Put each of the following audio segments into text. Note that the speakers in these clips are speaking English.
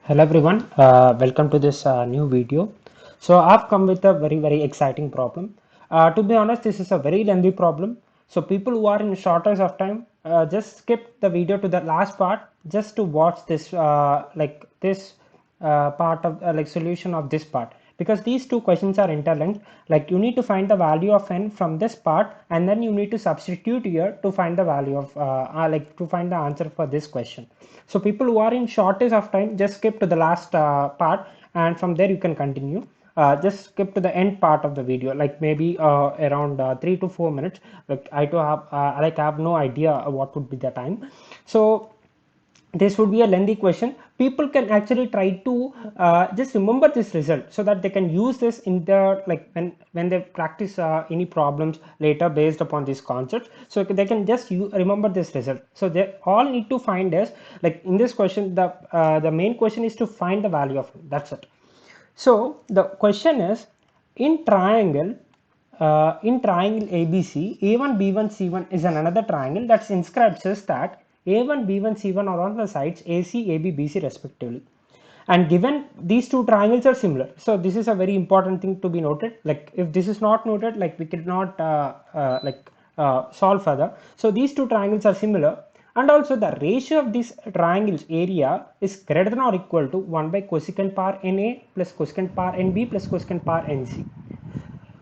Hello everyone, welcome to this new video. So I've come with a very exciting problem. To be honest, this is a very lengthy problem. So people who are in shortage of time, just skip the video to the last part just to watch this part of like solution of this part, because these two questions are interlinked. Like you need to find the value of n from this part, and then you need to substitute here to find the value of like to find the answer for this question. So people who are in shortage of time, just skip to the last part, and from there you can continue. Just skip to the end part of the video, like maybe around 3 to 4 minutes. Like I have no idea what would be the time. So this would be a lengthy question. People can actually try to just remember this result so that they can use this in their, like when they practice any problems later based upon this concept. So they can just remember this result. So they all need to find is, like in this question, the main question is to find the value of it. That's it. So the question is, in triangle ABC, A1, B1, C1 is another triangle that's inscribed says that A1, B1, C1 are on the sides AC, AB, BC respectively. And given these two triangles are similar, so this is a very important thing to be noted. Like if this is not noted, like we cannot solve further. So these two triangles are similar, and also the ratio of these triangles area is greater than or equal to 1 by cosecant power Na plus cosecant power Nb plus cosecant power Nc.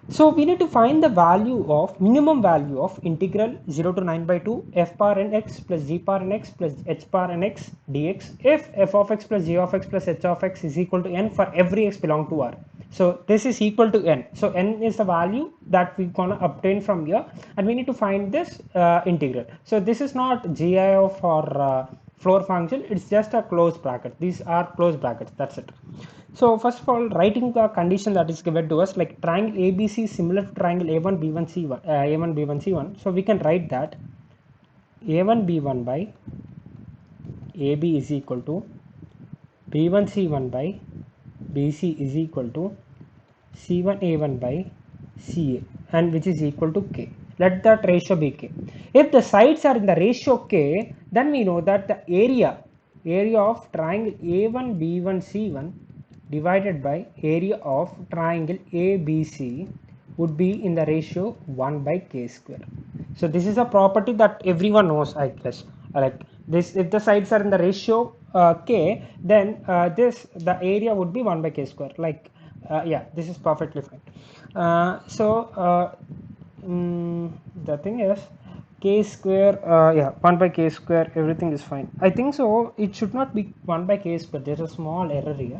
So we need to find the value of minimum value of integral 0 to 9 by 2 f power n x plus g power n x plus h power n x dx if f of x plus g of x plus h of x is equal to n for every x belong to R. So this is equal to n. So n is the value that we're gonna obtain from here, and we need to find this integral. So this is not gi of or floor function, it's just a closed bracket. These are closed brackets, that's it. So first of all, writing the condition that is given to us, like triangle ABC is similar to triangle A1 B1 C1 A1 B1 C1. So we can write that A1 B1 by AB is equal to B1 C1 by BC is equal to C1 A1 by CA, and which is equal to K. Let that ratio be K. If the sides are in the ratio K, then we know that the area of triangle A1 B1 C1 divided by area of triangle ABC would be in the ratio 1 by K square. So this is a property that everyone knows, I guess. Like this, if the sides are in the ratio K, then the area would be 1 by K square. Like yeah, this is perfectly fine. The thing is, k square, yeah, 1 by k square, everything is fine. I think so. It should not be 1 by k square. There's a small error here.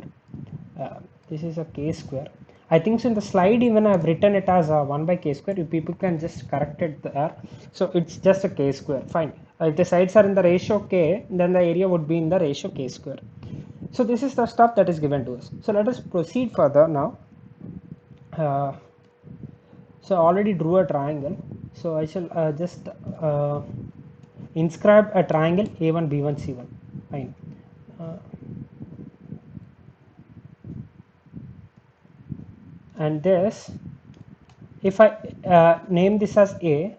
This is a k square. I think so. In the slide, even I've written it as 1 by k square. You people can just correct it there. So it's just a k square. Fine. If the sides are in the ratio k, then the area would be in the ratio k square. So this is the stuff that is given to us. So let us proceed further now. So I already drew a triangle. So I shall just inscribe a triangle A1 B1 C1. Fine. And this, if I name this as A,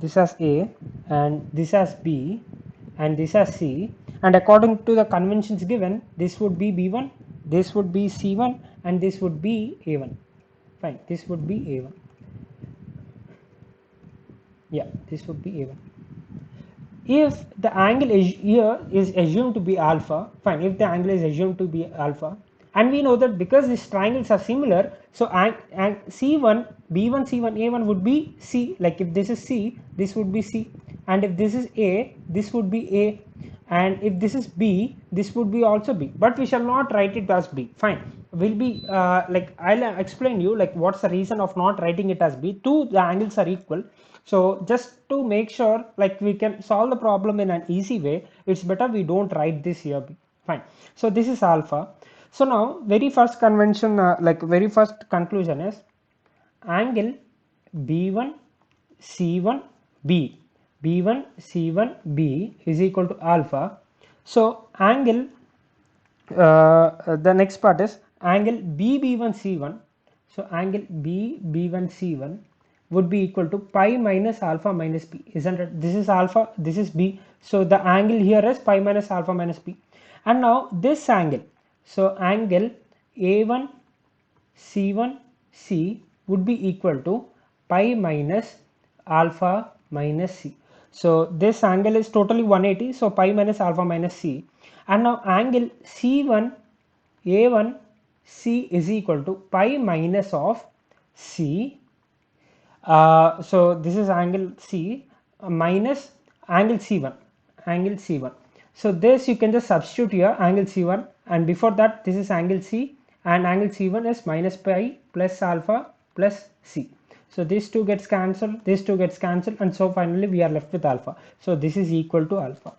this as A, and this as B, and this as C, and according to the conventions given, this would be B1, this would be C1, and this would be A1. Fine, this would be A1. Yeah, this would be A1. If the angle here is assumed to be alpha, fine, if the angle is assumed to be alpha, and we know that because these triangles are similar, so and C1, B1, C1, A1 would be C. Like if this is C, this would be C, and if this is A, this would be A, and if this is B, this would be also B. But we shall not write it as B. Fine, will be like I'll explain you like what's the reason of not writing it as B. Two the angles are equal. So just to make sure like we can solve the problem in an easy way, it's better we don't write this here. Fine. So this is alpha. So now very first convention, like very first conclusion is angle B1 C1 B, B1 C1 B is equal to alpha. So angle the next part is angle B1 C1. So angle B1 C1 would be equal to pi minus alpha minus b, isn't it? This is alpha, this is b, so the angle here is pi minus alpha minus b. And now this angle, so angle A1 C1 C would be equal to pi minus alpha minus C. So this angle is totally 180, so pi minus alpha minus C. And now angle C1 A1 C is equal to pi minus of C. So this is angle C minus angle C1, angle C1. So this you can just substitute here angle C1, and before that this is angle C, and angle C1 is minus pi plus alpha plus C. So these two gets cancelled, these two gets cancelled, and so finally we are left with alpha. So this is equal to alpha.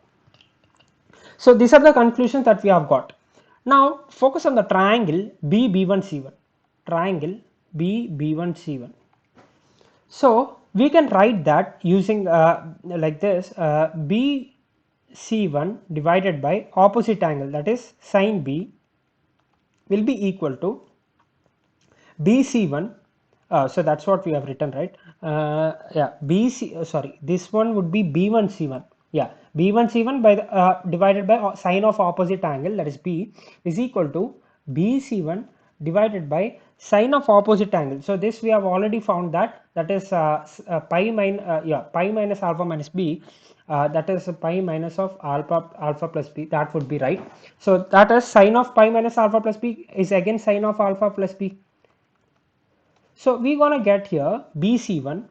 So these are the conclusions that we have got. Now focus on the triangle BB1C1. Triangle BB1C1. So we can write that using like this, BC1 divided by opposite angle, that is sin B, will be equal to BC1. So that's what we have written, right? Yeah, this one would be B1C1. Yeah, B1C1 by the, divided by sine of opposite angle, that is B, is equal to BC1 divided by sine of opposite angle. So this we have already found that, that is pi minus alpha minus B. That is pi minus of alpha plus B. That would be right. So that is sine of pi minus alpha plus B is again sine of alpha plus B. So we're gonna get here BC1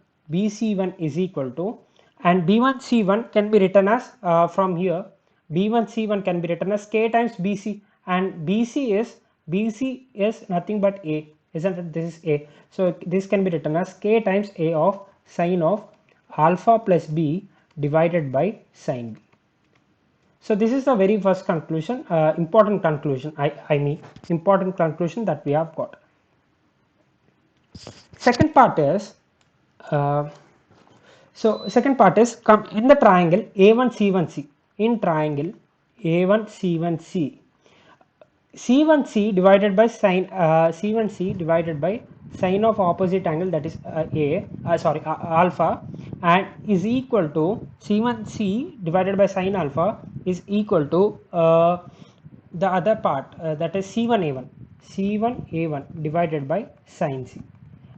is equal to, and B1C1 can be written as from here, B1C1 can be written as K times BC, and BC is nothing but A, isn't it? This is A. So this can be written as K times A of sine of alpha plus B divided by sine B. So this is the very first conclusion, important conclusion, I mean important conclusion that we have got. Second part is second part is come in the triangle A1C1C. In triangle A1C1C, C1C divided by sine C1C divided by sine of opposite angle, that is alpha, and is equal to C1C divided by sine alpha is equal to the other part, that is C1A1 divided by sine C.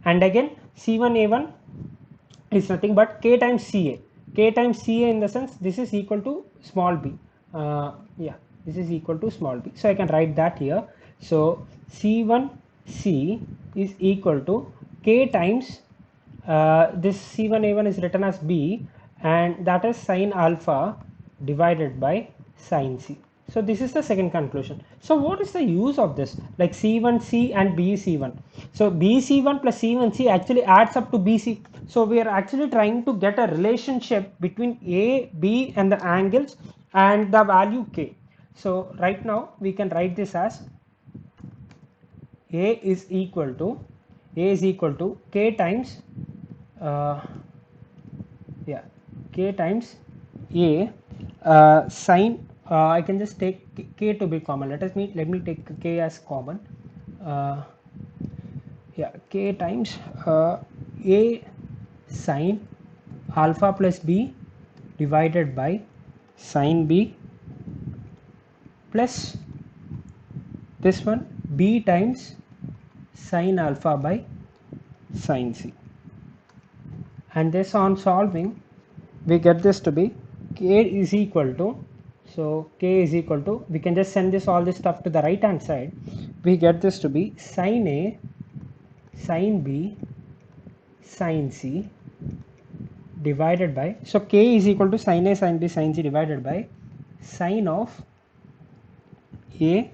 And again C1A1 is nothing but K times CA. K times CA in the sense this is equal to small b. Yeah, this is equal to small b. So I can write that here. So C1C is equal to K times this C1A1 is written as B, and that is sine alpha divided by sine C. So this is the second conclusion. So what is the use of this, like C1C and BC1? So BC1 plus C1C actually adds up to BC. So we are actually trying to get a relationship between A, B and the angles and the value K. So right now we can write this as A is equal to K times K times A sine. I can just take K to be common. Let me take K as common. K times A sine alpha plus B divided by sine B plus this one B times sine alpha by sine C. And this, on solving, we get this to be K is equal to, so K is equal to, we can just send all this stuff to the right hand side. We get this to be sine A sine B sine C divided by, so K is equal to sine A sine B sine C divided by sine of A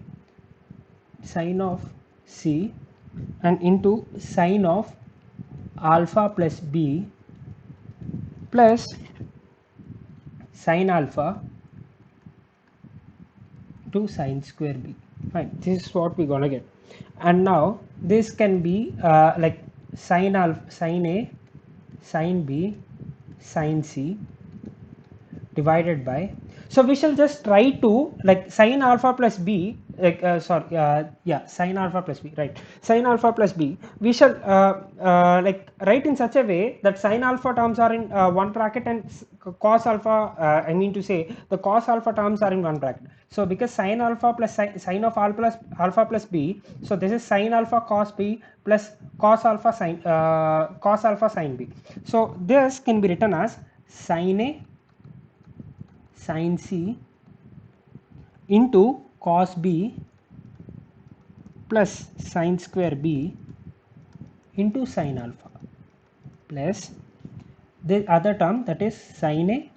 sine of C and into sine of alpha plus B plus sine alpha to sine square B. Fine, this is what we're gonna get. And now this can be like sine A sine B sine C divided by, so we shall just try to, like sine alpha plus B, Sine alpha plus b, right? Sine alpha plus b, we shall like write in such a way that sine alpha terms are in one bracket and cos alpha, I mean to say the cos alpha terms are in one bracket. So because sine alpha plus sine of alpha plus b, so this is sine alpha cos b plus cos alpha sine b. So this can be written as sine a sine c into cos b plus sine square b into sine alpha plus the other term, that is sine a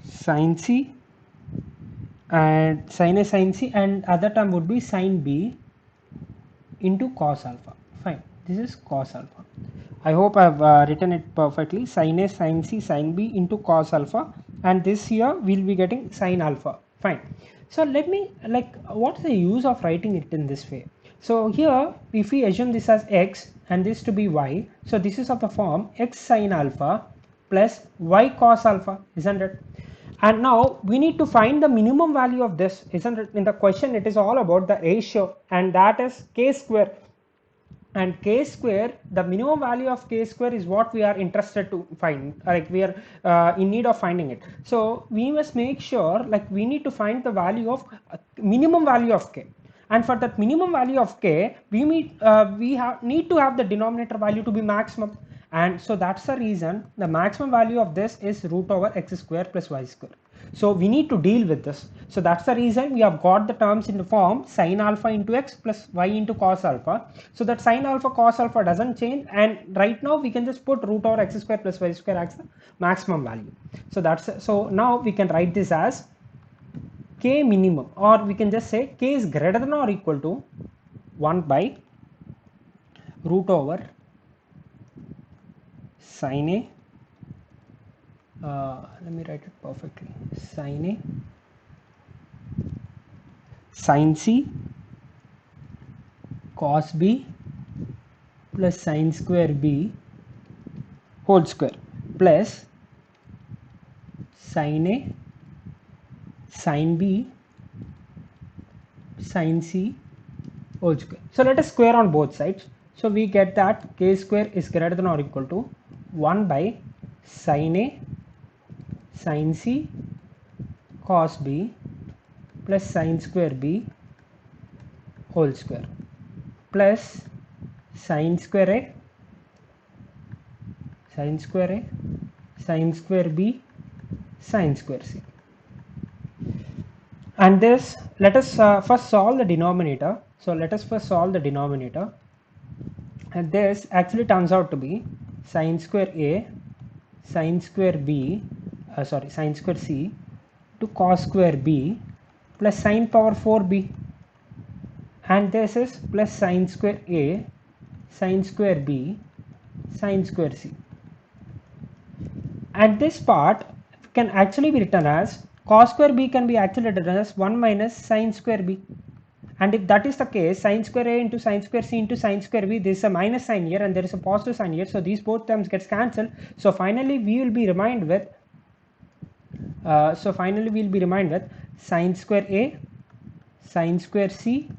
sine c and other term would be sine b into cos alpha. Fine, this is cos alpha. I hope I have written it perfectly. Sine a sine c sine b into cos alpha, and this here we'll be getting sine alpha. Fine. So let me, like, what's the use of writing it in this way? So here if we assume this as x and this to be y, so this is of the form x sine alpha plus y cos alpha, isn't it? And now we need to find the minimum value of this, isn't it? In the question it is all about the ratio, and that is k square. And k square, the minimum value of k square is what we are interested to find, like we are in need of finding it. So we must make sure, like we need to find the value of minimum value of k, and for that minimum value of k we need to have the denominator value to be maximum. And so that's the reason the maximum value of this is root over x square plus y square. So we need to deal with this. So that's the reason we have got the terms in the form sine alpha into x plus y into cos alpha. So that sine alpha cos alpha doesn't change, and right now we can just put root over x square plus y square as the maximum value. So now we can write this as k minimum, or we can just say k is greater than or equal to 1 by root over sine a, let me write it perfectly, sine a sine c cos b plus sine square b whole square plus sine a sine b sine c whole square. So let us square on both sides. So we get that k square is greater than or equal to 1 by sine a sine c cos b plus sine square b whole square plus sine square a sine square a sine square b sine square c. And this, let us first solve the denominator. So let us first solve the denominator, and this actually turns out to be sine square a sine square b sine square c to cos square b plus sine power 4b, and this is plus sine square a sine square b sine square c. And this part can actually be written as cos square b can be actually written as 1 minus sine square b. And if that is the case, sine square a into sine square c into sine square b, there is a minus sign here and there is a positive sign here, so these both terms gets cancelled. So finally we will be remained with sine square a sine square c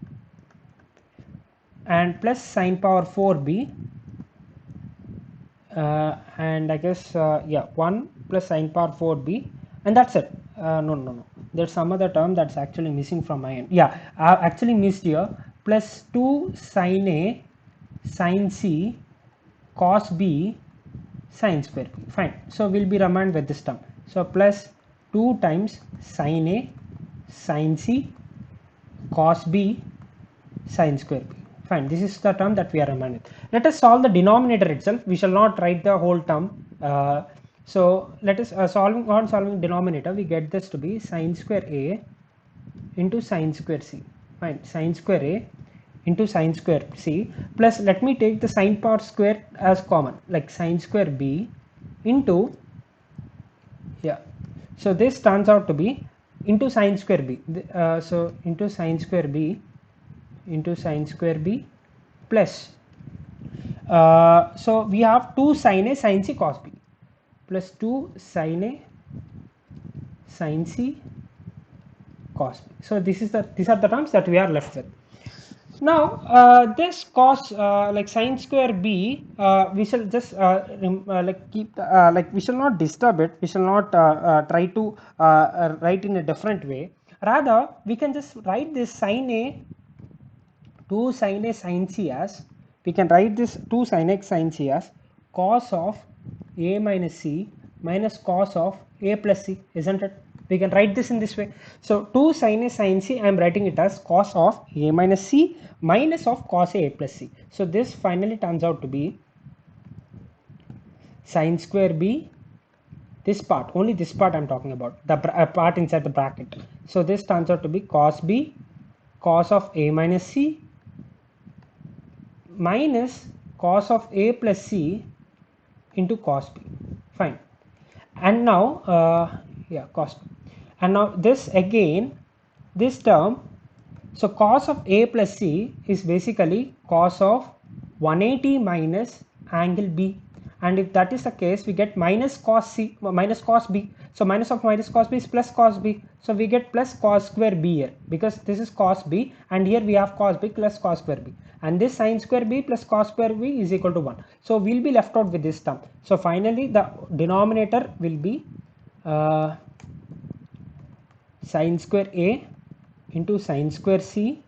and plus sine power 4b, and I guess 1 plus sine power 4b, and that's it. No, there's some other term that's actually missing from my end. Yeah, I actually missed here, plus 2 sine a sine c cos b sine square b. Fine, so we'll be remained with this term. So plus 2 times sine a sine c cos b sine square b. Fine, this is the term that we are remaining with. Let us solve the denominator itself. We shall not write the whole term. So let us solving denominator, we get this to be sine square a into sine square c. Fine, sine square a into sine square c plus, let me take the sine power square as common, like sine square b into, so this turns out to be into sine square b, so into sine square b into sine square b plus so we have 2 sine a sine c cos b plus 2 sine a sine c cos b. So these are the terms that we are left with. Now this cos like sine square b, we shall just like keep like we shall not disturb it, we shall not try to write in a different way. Rather we can just write this sine a 2 sin a sin c as, we can write this 2 sin x sin c as cos of a minus c minus cos of a plus c, isn't it? We can write this in this way. So 2 sin a sin c, I am writing it as cos of a minus c minus of cos a plus c. So this finally turns out to be sin square b, this part, only this part I am talking about, the part inside the bracket. So this turns out to be cos b cos of a minus c minus cos of a plus c into cos b. Fine. And now yeah, cos b. And now this again, this term, so cos of a plus c is basically cos of 180 minus angle b, and if that is the case we get minus cos c minus cos b. So minus of minus cos b is plus cos b, so we get plus cos square b here, because this is cos b and here we have cos b plus cos square b, and this sin square b plus cos square b is equal to 1. So we'll be left out with this term. So finally the denominator will be sin square a into sin square c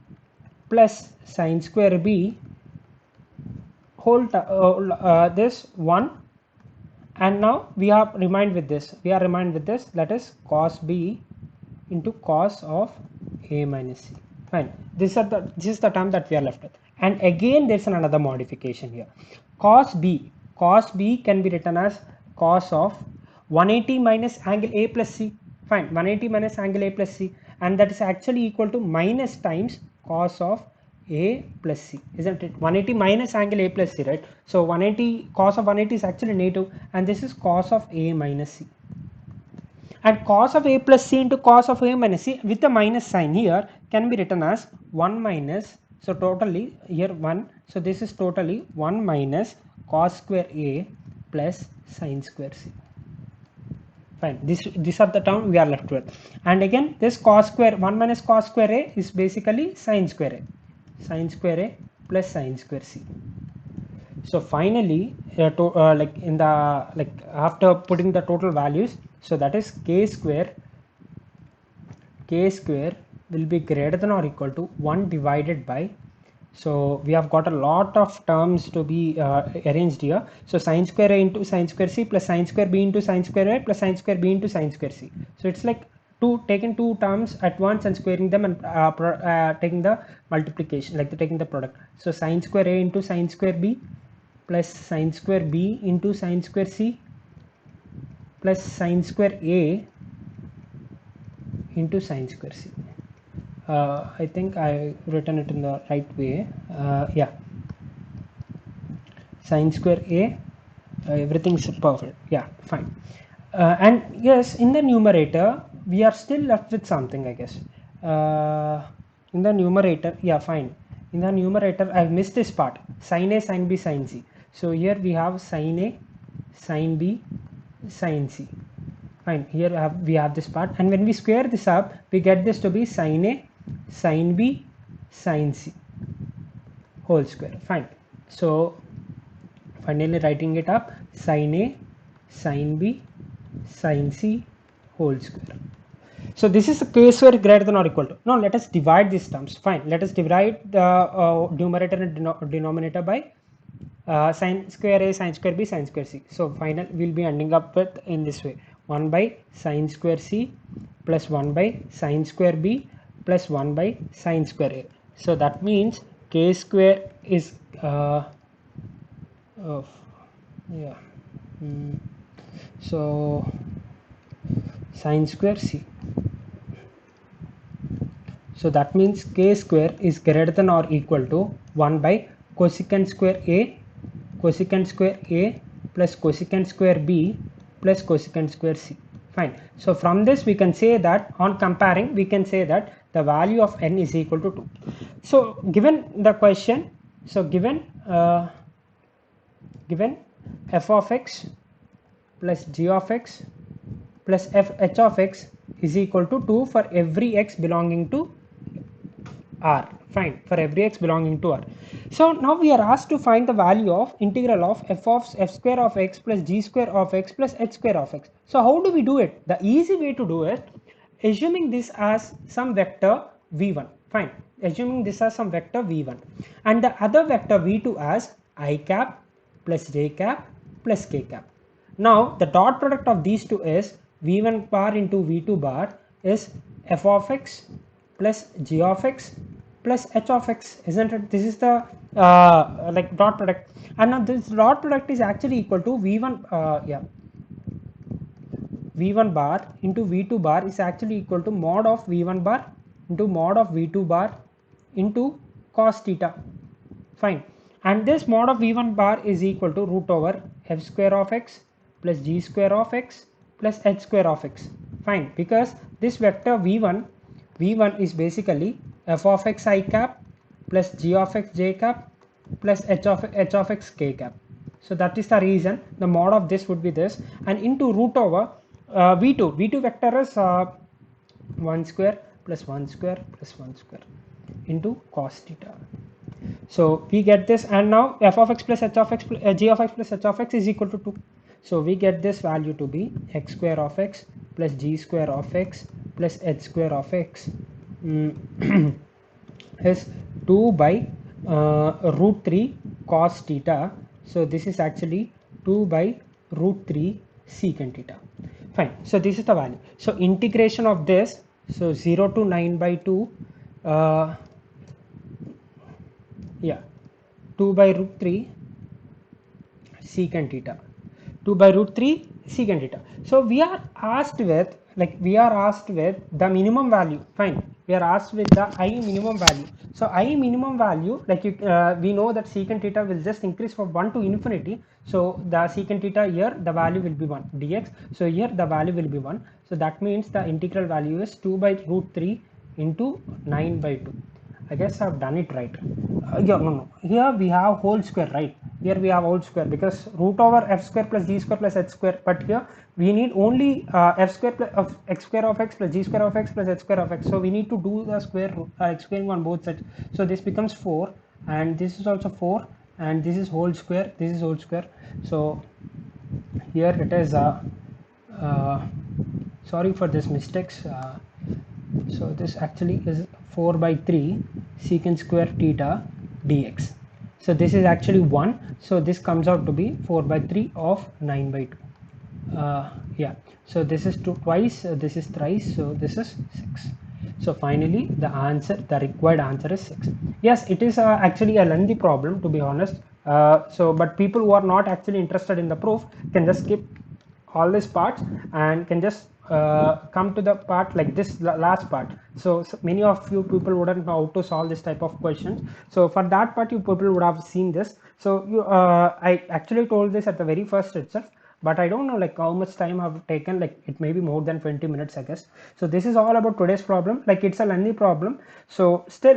plus sin square b whole this 1, and now we are remained with this, that is cos b into cos of a minus c. Fine. This is the term that we are left with. And again there's another modification here. Cos b can be written as cos of 180 minus angle a plus c. Fine. 180 minus angle a plus c, and that is actually equal to minus times cos of a plus c, isn't it? 180 minus angle a plus c, right? So 180 cos of 180 is actually negative, and this is cos of a minus c. And cos of a plus c into cos of a minus c with the minus sign here can be written as 1 minus, so totally here 1, so this is totally 1 minus cos square a plus sin square c. Fine. These are the terms we are left with. And again this cos square 1 minus cos square a is basically sin square a plus sin square c. So finally like in the after putting the total values, so that is k square will be greater than or equal to 1 divided by, so we have got a lot of terms to be arranged here. So sin square a into sin square c plus sin square b into sin square a plus sin square b into sin square c. So it's like taking two terms at once and squaring them and taking the multiplication, like taking the product. So sin square a into sin square b plus sin square b into sin square c plus sin square a into sin square c. I think I written it in the right way. Yeah, sin square a, everything is perfect. Yeah, fine. And yes, in the numerator we are still left with something, I guess. In the numerator, yeah, fine. In the numerator I have missed this part, sin a sin b sin c. So here we have sin a sin b sin c. Fine. Here we have this part, and when we square this up we get this to be sin a sin b sin c whole square. Fine. So finally writing it up, sin a sin b sin c whole square. So this is the case where greater than or equal to. Now let us divide these terms. Fine. Let us divide the numerator and denominator by sin square a sin square b sin square c. So finally we will be ending up with in this way, 1 by sin square c plus 1 by sin square b plus 1 by sin square a. So that means k square is so sin square c. So that means k square is greater than or equal to 1 by cosecant square a plus cosecant square b plus cosecant square c. Fine. So from this we can say that, on comparing, we can say that the value of n is equal to 2. So given the question, so given f of x plus g of x plus h of x is equal to 2 for every x belonging to R. Fine, for every x belonging to R. So now we are asked to find the value of integral of f square of x plus g square of x plus h square of x. So how do we do it? The easy way to do it, assuming this as some vector v1. Fine, assuming this as some vector v1 and the other vector v2 as I cap plus j cap plus k cap. Now the dot product of these two is v1 bar into v2 bar is f of x plus g of x plus h of x, isn't it? This is the like dot product, and now this dot product is actually equal to v1 v1 bar into v2 bar is actually equal to mod of v1 bar into mod of v2 bar into cos theta. Fine, and this mod of v1 bar is equal to root over f square of x plus g square of x plus h square of x. Fine, because this vector v1 is basically f of x I cap plus g of x j cap plus h of x k cap. So that is the reason the mod of this would be this, and into root over v2 vector is 1 square plus 1 square plus 1 square into cos theta. So we get this, and now f of x plus h of x g of x plus h of x is equal to 2. So we get this value to be x square of x plus g square of x plus h square of x is 2 by root 3 cos theta. So this is actually 2 by root 3 secant theta. Fine, so this is the value. So integration of this, so 0 to 9 by 2 2 by root 3 secant theta, 2 by root 3 secant theta. So we are asked with the minimum value. Fine, we are asked with the I minimum value. So I minimum value, like we know that secant theta will just increase from 1 to infinity. So the secant theta here, the value will be 1 dx. So here the value will be 1. So that means the integral value is 2 by root 3 into 9 by 2. I guess I've done it right. No. Here we have whole square, right? Here we have whole square because root over f square plus g square plus h square. But here we need only f square plus of x square of x plus g square of x plus h square of x. So we need to do the square squaring on both sides. So this becomes 4, and this is also 4, and this is whole square. This is whole square. So here it is. Sorry for this mistakes. So this actually is 4 by 3 secant square theta dx. So this is actually 1. So this comes out to be 4 by 3 of 9 by 2. So this is twice, this is thrice, so this is 6. So finally the required answer is 6. Yes, it is actually a lengthy problem, to be honest. But people who are not actually interested in the proof can just skip all these parts and can just come to the part like this last part. So many of you people wouldn't know how to solve this type of questions. So for that part, you people would have seen this. So I actually told this at the very first itself, but I don't know like how much time I've taken. Like it may be more than 20 minutes, I guess. So this is all about today's problem. Like it's a lengthy problem. So still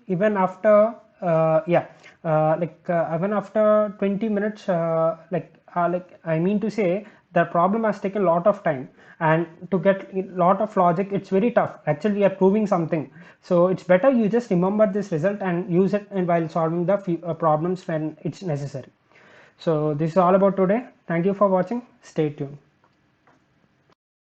even after even after 20 minutes I mean to say the problem has taken a lot of time, and to get a lot of logic it's very tough. Actually we are proving something, so it's better you just remember this result and use it while solving the problems when it's necessary. So this is all about today. Thank you for watching. Stay tuned.